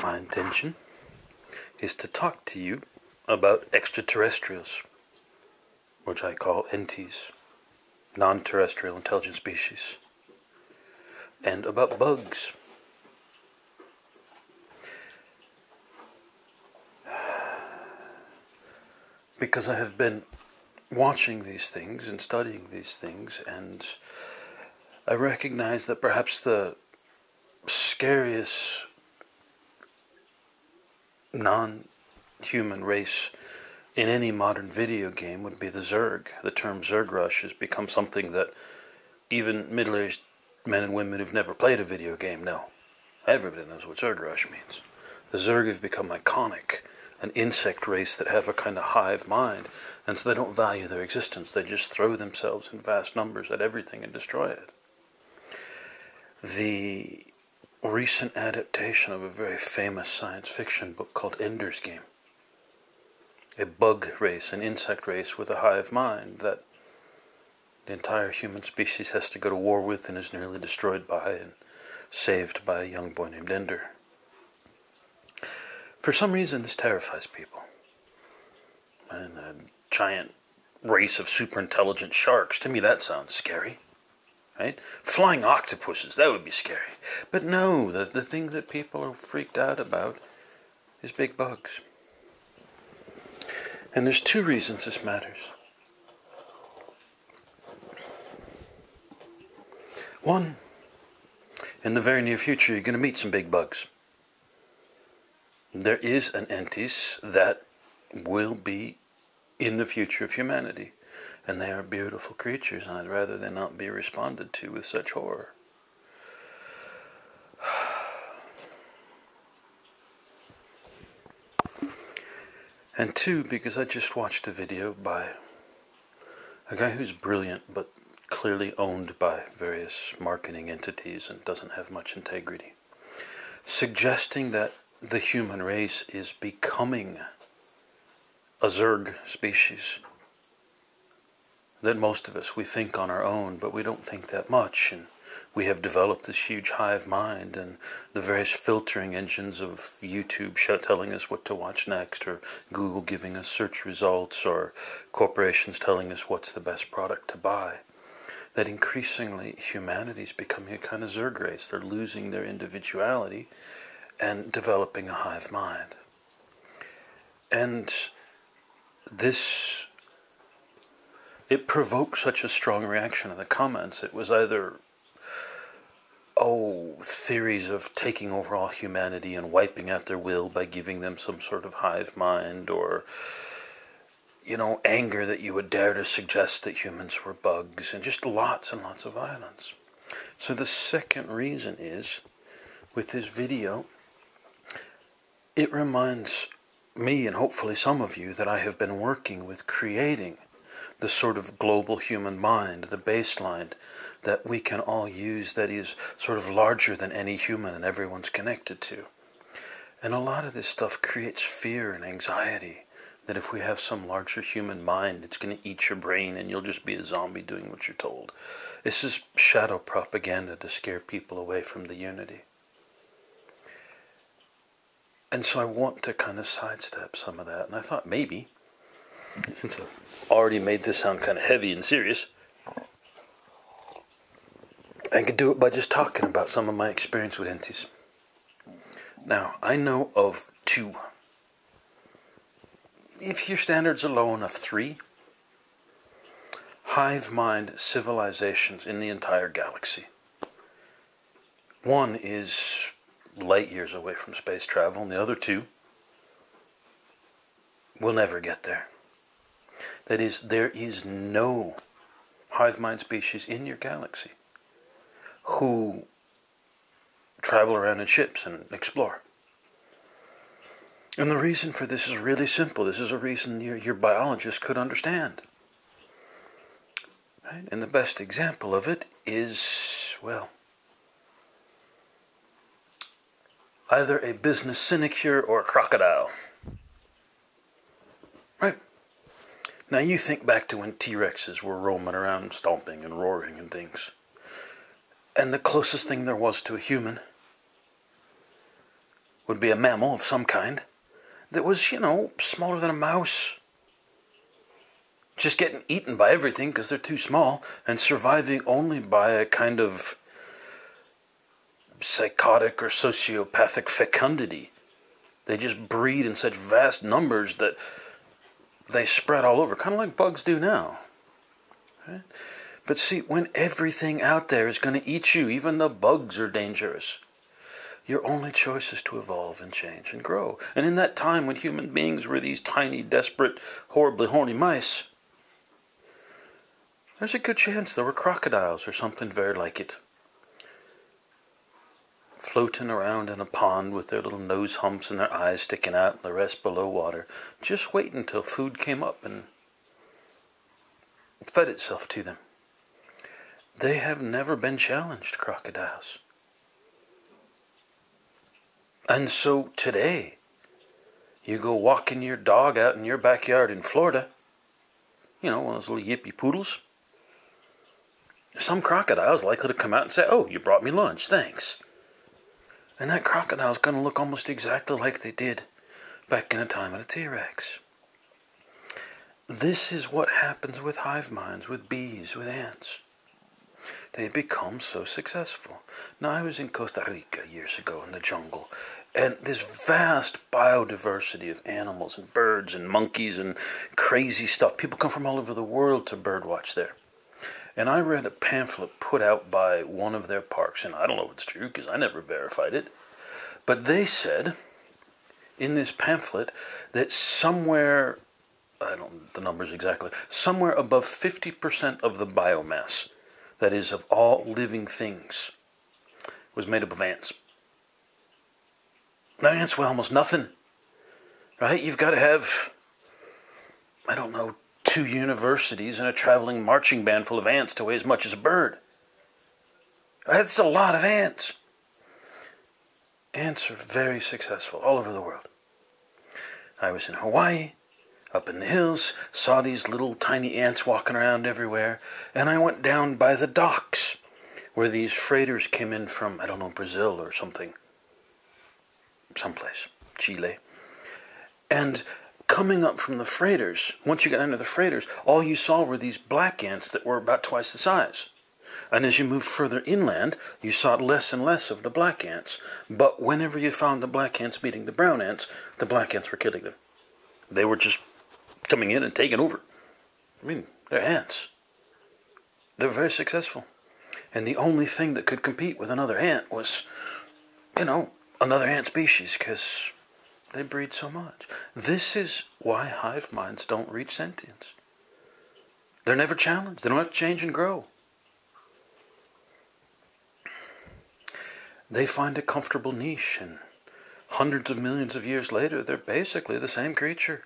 My intention is to talk to you about extraterrestrials, which I call entities, non-terrestrial intelligent species, and about bugs. Because I have been watching these things and studying these things, and I recognize that perhaps the scariest non-human race in any modern video game would be the Zerg. The term Zerg Rush has become something that even middle-aged men and women who've never played a video game know. Everybody knows what Zerg Rush means. The Zerg have become iconic, an insect race that have a kind of hive mind, and so they don't value their existence. They just throw themselves in vast numbers at everything and destroy it. The recent adaptation of a very famous science fiction book called Ender's Game, a bug race, an insect race with a hive mind that the entire human species has to go to war with and is nearly destroyed by and saved by a young boy named Ender. For some reason, this terrifies people. And a giant race of super intelligent sharks, to me that sounds scary. Right? Flying octopuses, that would be scary. But no, the thing that people are freaked out about is big bugs. And there's two reasons this matters. One, in the very near future, you're going to meet some big bugs. There is an entities that will be in the future of humanity. And they are beautiful creatures, and I'd rather they not be responded to with such horror. And two, because I just watched a video by a guy who's brilliant, but clearly owned by various marketing entities and doesn't have much integrity, suggesting that the human race is becoming a Zerg species. That most of us, we think on our own, but we don't think that much, and we have developed this huge hive mind, and the various filtering engines of YouTube telling us what to watch next, or Google giving us search results, or corporations telling us what's the best product to buy. That increasingly humanity's becoming a kind of Zerg race. They're losing their individuality and developing a hive mind. And this, it provoked such a strong reaction in the comments. It was either, theories of taking over all humanity and wiping out their will by giving them some sort of hive mind, or, anger that you would dare to suggest that humans were bugs, and just lots and lots of violence. So the second reason is, with this video, it reminds me, and hopefully some of you, that I have been working with creating the sort of global human mind, the baseline that we can all use, that is sort of larger than any human and everyone's connected to. And a lot of this stuff creates fear and anxiety, that if we have some larger human mind, it's going to eat your brain and you'll just be a zombie doing what you're told. This is shadow propaganda to scare people away from the unity. And so I want to kind of sidestep some of that. And I thought maybe, since I've already made this sound kind of heavy and serious, I could do it by just talking about some of my experience with entities. Now, I know of two. If your standards are low enough, 3 hive mind civilizations in the entire galaxy. One is light years away from space travel, and the other 2 will never get there. That is, there is no hive mind species in your galaxy who travel around in ships and explore. And the reason for this is really simple. This is a reason your biologist could understand. Right? And the best example of it is, either a business sinecure or a crocodile. Right? Now you think back to when T-Rexes were roaming around stomping and roaring and things. And the closest thing there was to a human would be a mammal of some kind that was, smaller than a mouse. Just getting eaten by everything because they're too small, and surviving only by a kind of psychotic or sociopathic fecundity. They just breed in such vast numbers that they spread all over, kind of like bugs do now. Right? But see, when everything out there is going to eat you, even the bugs are dangerous. Your only choice is to evolve and change and grow. And in that time when human beings were these tiny, desperate, horribly horny mice, there's a good chance there were crocodiles or something very like it, floating around in a pond with their little nose humps and their eyes sticking out and the rest below water, just waiting until food came up and fed itself to them. They have never been challenged, crocodiles. And so today, you go walking your dog out in your backyard in Florida, one of those little yippy poodles, some crocodile's likely to come out and say, "Oh, you brought me lunch, thanks." And that crocodile's going to look almost exactly like they did back in the time of the T-Rex. This is what happens with hive minds, with bees, with ants. They become so successful. Now, I was in Costa Rica years ago in the jungle, and this vast biodiversity of animals and birds and monkeys and crazy stuff. People come from all over the world to birdwatch there. And I read a pamphlet put out by one of their parks, and I don't know if it's true because I never verified it, but they said in this pamphlet that somewhere, I don't know the numbers exactly, somewhere above 50% of the biomass, that is, of all living things, was made up of ants. Now, ants weigh almost nothing, right? You've got to have, 2 universities and a traveling marching band full of ants to weigh as much as a bird. That's a lot of ants. Ants are very successful all over the world. I was in Hawaii, up in the hills, saw these little tiny ants walking around everywhere, and I went down by the docks where these freighters came in from, Brazil or something, someplace, Chile. And coming up from the freighters, once you got into the freighters, all you saw were these black ants that were about twice the size. And as you moved further inland, you saw less and less of the black ants. But whenever you found the black ants meeting the brown ants, the black ants were killing them. They were just coming in and taking over. They're ants. They're very successful. And the only thing that could compete with another ant was, another ant species, because they breed so much. This is why hive minds don't reach sentience. They're never challenged. They don't have to change and grow. They find a comfortable niche, and hundreds of millions of years later, they're basically the same creature.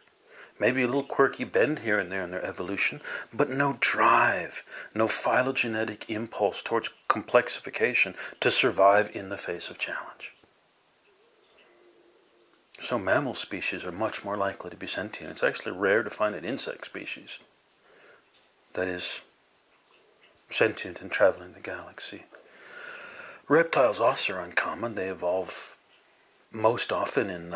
Maybe a little quirky bend here and there in their evolution, but no drive, no phylogenetic impulse towards complexification to survive in the face of challenge. So mammal species are much more likely to be sentient. It's actually rare to find an insect species that is sentient and traveling the galaxy. Reptiles also are uncommon. They evolve most often in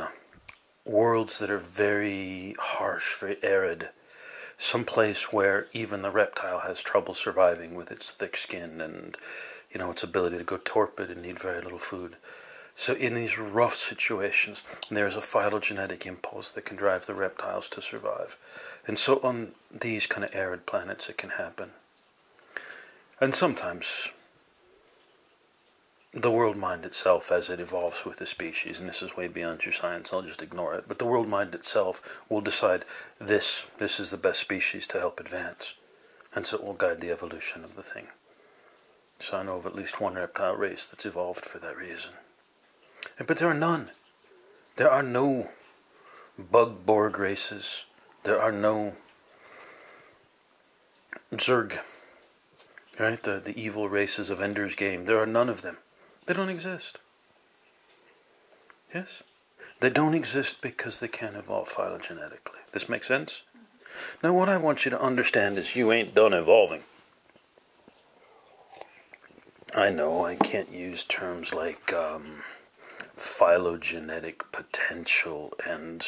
worlds that are very harsh, very arid. Someplace where even the reptile has trouble surviving with its thick skin and, its ability to go torpid and need very little food. So in these rough situations, there's a phylogenetic impulse that can drive the reptiles to survive. And so on these kind of arid planets, it can happen. And sometimes the world mind itself, as it evolves with the species, and this is way beyond your science, I'll just ignore it, but the world mind itself will decide this is the best species to help advance. And so it will guide the evolution of the thing. So I know of at least one reptile race that's evolved for that reason. But there are none. There are no bug-borg races. There are no Zerg, right? The evil races of Ender's Game. There are none of them. They don't exist. Yes? They don't exist because they can't evolve phylogenetically. This makes sense? Now what I want you to understand is you ain't done evolving. I know I can't use terms like phylogenetic potential and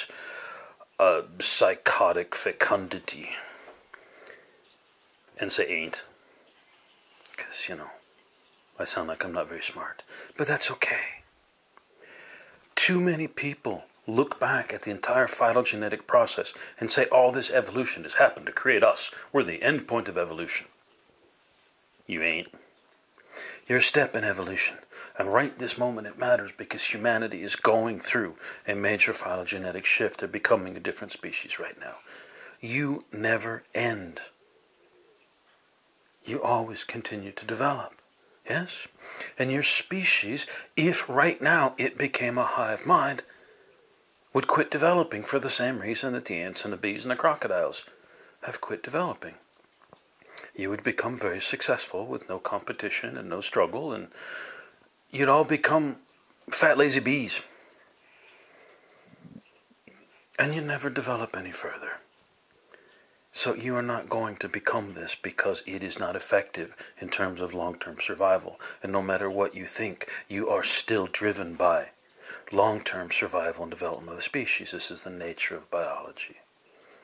psychotic fecundity and say ain't. Because, I sound like I'm not very smart. But that's okay. Too many people look back at the entire phylogenetic process and say all this evolution has happened to create us. We're the end point of evolution. You ain't. You're a step in evolution. And right this moment it matters because humanity is going through a major phylogenetic shift. They're becoming a different species right now. You never end. You always continue to develop. Yes? And your species, if right now it became a hive mind, would quit developing for the same reason that the ants and the bees and the crocodiles have quit developing. You would become very successful with no competition and no struggle, and you'd all become fat, lazy bees. And you'd never develop any further. So you are not going to become this because it is not effective in terms of long-term survival. And no matter what you think, you are still driven by long-term survival and development of the species. This is the nature of biology.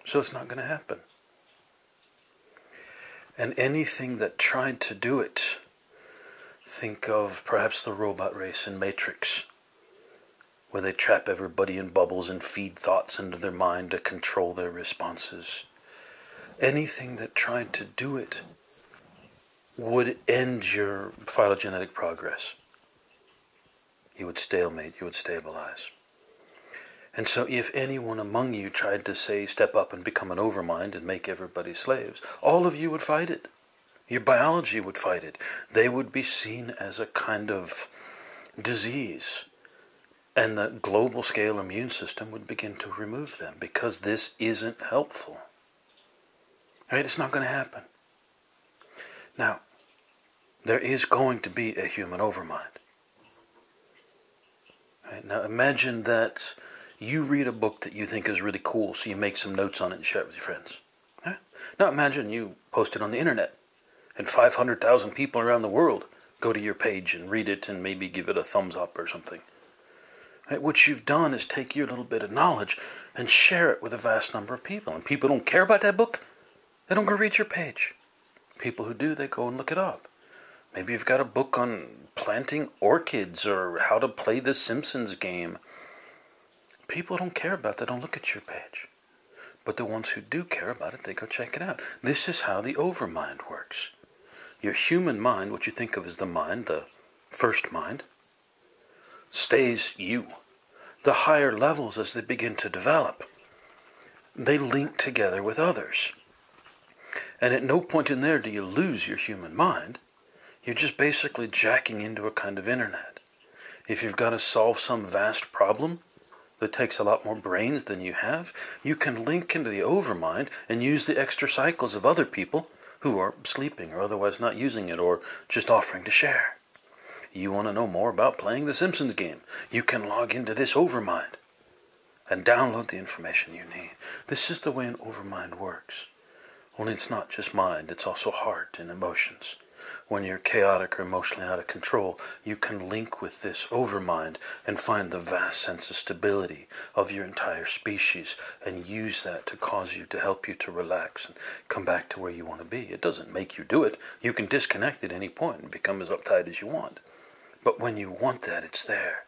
So it's not going to happen. And anything that tried to do it, think of perhaps the robot race in Matrix, where they trap everybody in bubbles and feed thoughts into their mind to control their responses. Anything that tried to do it would end your phylogenetic progress. You would stalemate, you would stabilize. And so if anyone among you tried to say, step up and become an overmind and make everybody slaves, all of you would fight it. Your biology would fight it. They would be seen as a kind of disease. And the global scale immune system would begin to remove them because this isn't helpful. Right? It's not going to happen. Now, there is going to be a human overmind. Right? Now, imagine that you read a book that you think is really cool, so you make some notes on it and share it with your friends. Right? Now, imagine you post it on the internet, and 500,000 people around the world go to your page and read it and maybe give it a thumbs up or something. Right? What you've done is take your little bit of knowledge and share it with a vast number of people. And people don't care about that book. They don't go read your page. People who do, they go and look it up. Maybe you've got a book on planting orchids or how to play the Simpsons game. People don't care about that, don't look at your page. But the ones who do care about it, they go check it out. This is how the overmind works. Your human mind, what you think of as the mind, the first mind, stays you. The higher levels, as they begin to develop, they link together with others. And at no point in there do you lose your human mind. You're just basically jacking into a kind of internet. If you've got to solve some vast problem that takes a lot more brains than you have, you can link into the overmind and use the extra cycles of other people who are sleeping or otherwise not using it or just offering to share. You want to know more about playing the Simpsons game? You can log into this overmind and download the information you need. This is the way an overmind works. Only it's not just mind, it's also heart and emotions. When you're chaotic or emotionally out of control, you can link with this overmind and find the vast sense of stability of your entire species and use that to cause you to help you to relax and come back to where you want to be. It doesn't make you do it. You can disconnect at any point and become as uptight as you want. But when you want that, it's there.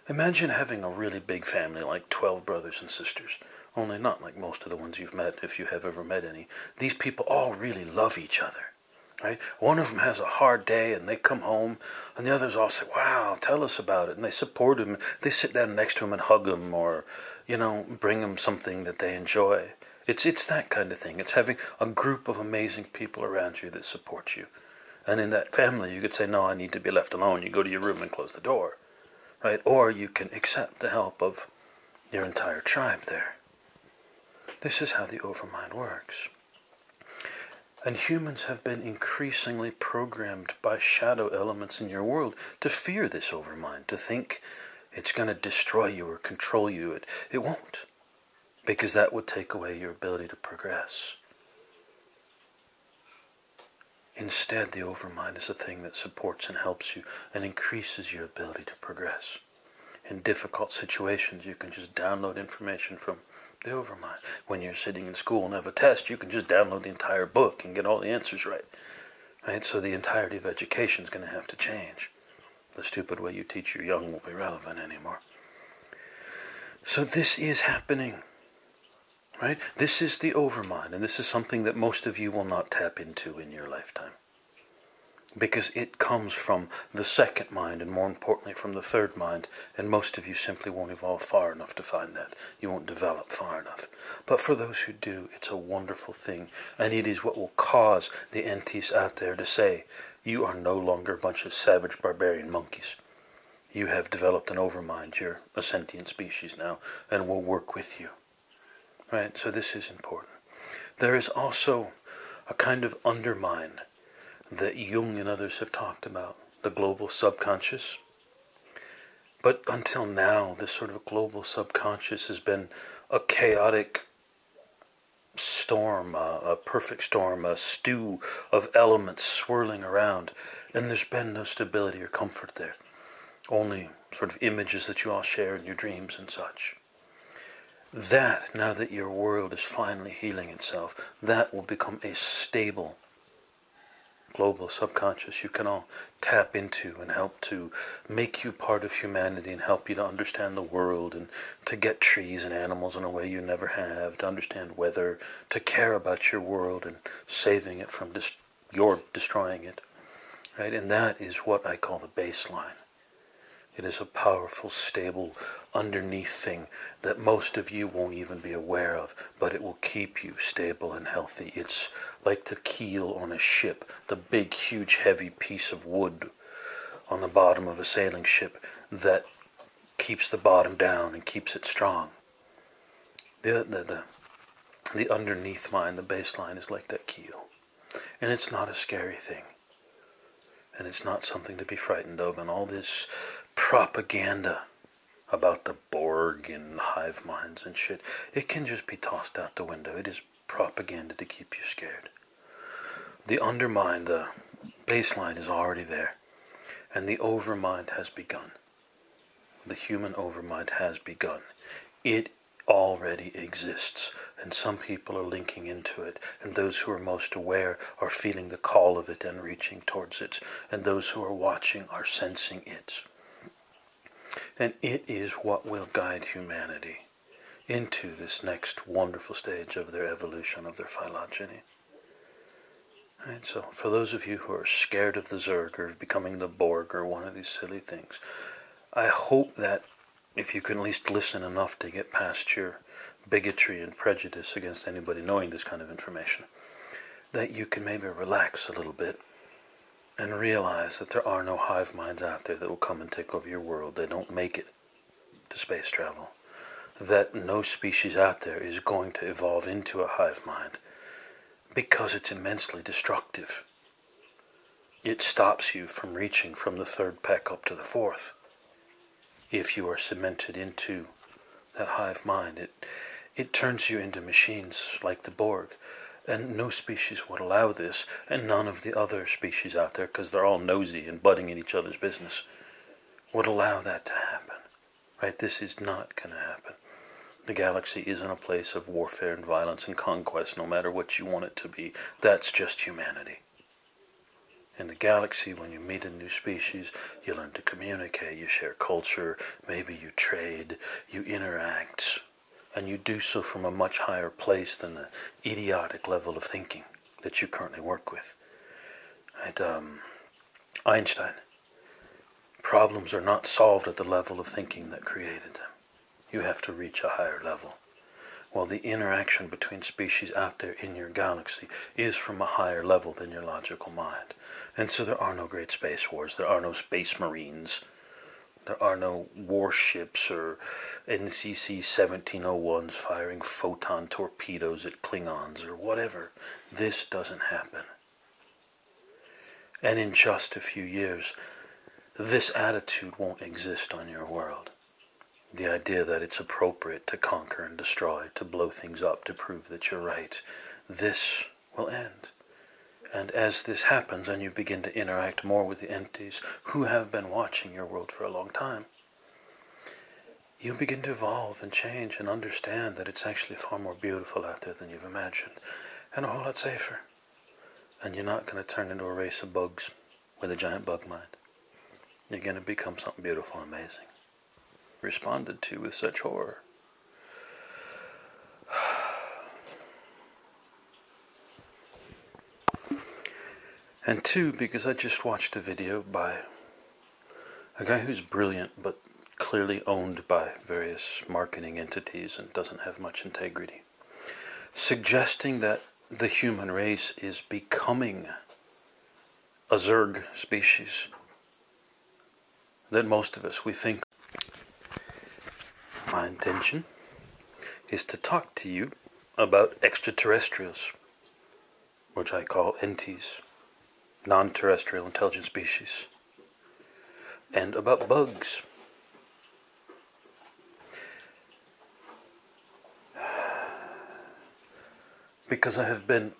Imagine having a really big family, like 12 brothers and sisters. Only not like most of the ones you've met, if you have ever met any. These people all really love each other, right? One of them has a hard day and they come home, and the others all say, wow, tell us about it. And they support him. They sit down next to him and hug him or, bring him something that they enjoy. It's that kind of thing. It's having a group of amazing people around you that support you. And in that family, you could say, no, I need to be left alone. You go to your room and close the door, right? Or you can accept the help of your entire tribe there. This is how the overmind works. And humans have been increasingly programmed by shadow elements in your world to fear this overmind, to think it's going to destroy you or control you. It won't, because that would take away your ability to progress. Instead, the overmind is a thing that supports and helps you and increases your ability to progress. In difficult situations, you can just download information from the overmind. When you're sitting in school and have a test, you can just download the entire book and get all the answers right. Right? So the entirety of education is going to have to change. The stupid way you teach your young won't be relevant anymore. So this is happening. Right? This is the overmind, and this is something that most of you will not tap into in your lifetime. Because it comes from the second mind, and more importantly from the third mind, and most of you simply won't evolve far enough to find that. You won't develop far enough. But for those who do, it's a wonderful thing, and it is what will cause the entities out there to say, you are no longer a bunch of savage barbarian monkeys. You have developed an overmind, you're a sentient species now, and will work with you. Right? So this is important. There is also a kind of undermind that Jung and others have talked about, the global subconscious. But until now, this sort of global subconscious has been a chaotic storm, a perfect storm, a stew of elements swirling around, and there's been no stability or comfort there. Only sort of images that you all share in your dreams and such. That, now that your world is finally healing itself, that will become a stable global subconscious you can all tap into and help to make you part of humanity and help you to understand the world and to get trees and animals in a way you never have, to understand weather, to care about your world and saving it from your destroying it. Right? And that is what I call the baseline. It is a powerful, stable, underneath thing that most of you won't even be aware of, but it will keep you stable and healthy. It's like the keel on a ship, the big, huge, heavy piece of wood on the bottom of a sailing ship that keeps the bottom down and keeps it strong. The underneath mind, the baseline, is like that keel. And it's not a scary thing. And it's not something to be frightened of. And all this propaganda about the Borg and hive minds and shit, it can just be tossed out the window. It is propaganda to keep you scared. The undermind, the baseline, is already there. And the overmind has begun. The human overmind has begun. It already exists, and some people are linking into it, and those who are most aware are feeling the call of it and reaching towards it, and those who are watching are sensing it. And it is what will guide humanity into this next wonderful stage of their evolution, of their phylogeny. Right, so for those of you who are scared of the Zerg or of becoming the Borg or one of these silly things, I hope that if you can at least listen enough to get past your bigotry and prejudice against anybody knowing this kind of information, that you can maybe relax a little bit and realize that there are no hive minds out there that will come and take over your world. They don't make it to space travel. That no species out there is going to evolve into a hive mind because it's immensely destructive. It stops you from reaching from the third peck up to the fourth. If you are cemented into that hive mind, it turns you into machines like the Borg. And no species would allow this, and none of the other species out there, because they're all nosy and butting in each other's business, would allow that to happen. Right? This is not going to happen. The galaxy isn't a place of warfare and violence and conquest, no matter what you want it to be. That's just humanity. In the galaxy, when you meet a new species, you learn to communicate, you share culture, maybe you trade, you interact, and you do so from a much higher place than the idiotic level of thinking that you currently work with. Right? Einstein, problems are not solved at the level of thinking that created them. You have to reach a higher level. Well, the interaction between species out there in your galaxy is from a higher level than your logical mind. And so there are no great space wars. There are no space marines. There are no warships or NCC 1701s firing photon torpedoes at Klingons or whatever. This doesn't happen. And in just a few years, this attitude won't exist on your world. The idea that it's appropriate to conquer and destroy, to blow things up, to prove that you're right, this will end. And as this happens and you begin to interact more with the entities who have been watching your world for a long time, you begin to evolve and change and understand that it's actually far more beautiful out there than you've imagined, and a whole lot safer. And you're not going to turn into a race of bugs with a giant bug mind. You're going to become something beautiful and amazing. Responded to with such horror. And two, because I just watched a video by a guy who's brilliant but clearly owned by various marketing entities and doesn't have much integrity, suggesting that the human race is becoming a Zerg species that most of us, we think. My intention is to talk to you about extraterrestrials, which I call entities, non-terrestrial intelligent species, and about bugs. Because I have been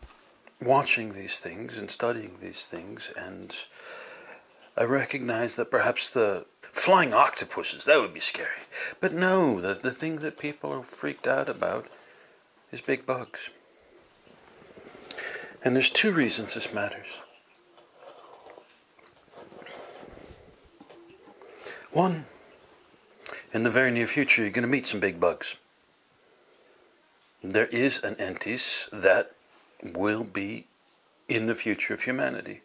watching these things and studying these things, and I recognize that perhaps the flying octopuses, that would be scary. But no, the thing that people are freaked out about is big bugs. And there's two reasons this matters. One, in the very near future, you're going to meet some big bugs. There is an entities that will be in the future of humanity,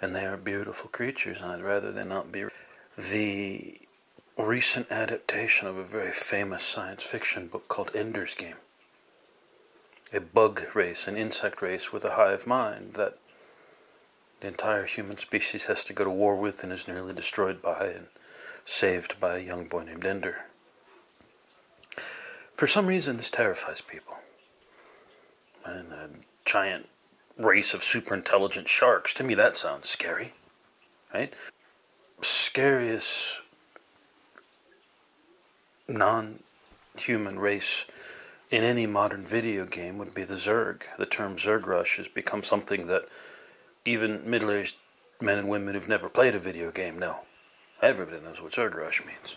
and they are beautiful creatures, and I'd rather they not be. The recent adaptation of a very famous science fiction book called Ender's Game, a bug race, an insect race with a hive mind that the entire human species has to go to war with and is nearly destroyed by and saved by a young boy named Ender. For some reason, this terrifies people. And a giant race of super intelligent sharks, to me that sounds scary, right? Scariest non-human race in any modern video game would be the Zerg. The term Zerg Rush has become something that even middle-aged men and women who've never played a video game know. Everybody knows what Zerg Rush means.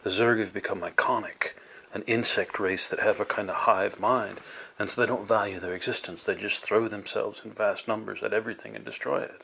The Zerg have become iconic, an insect race that have a kind of hive mind, and so they don't value their existence. They just throw themselves in vast numbers at everything and destroy it.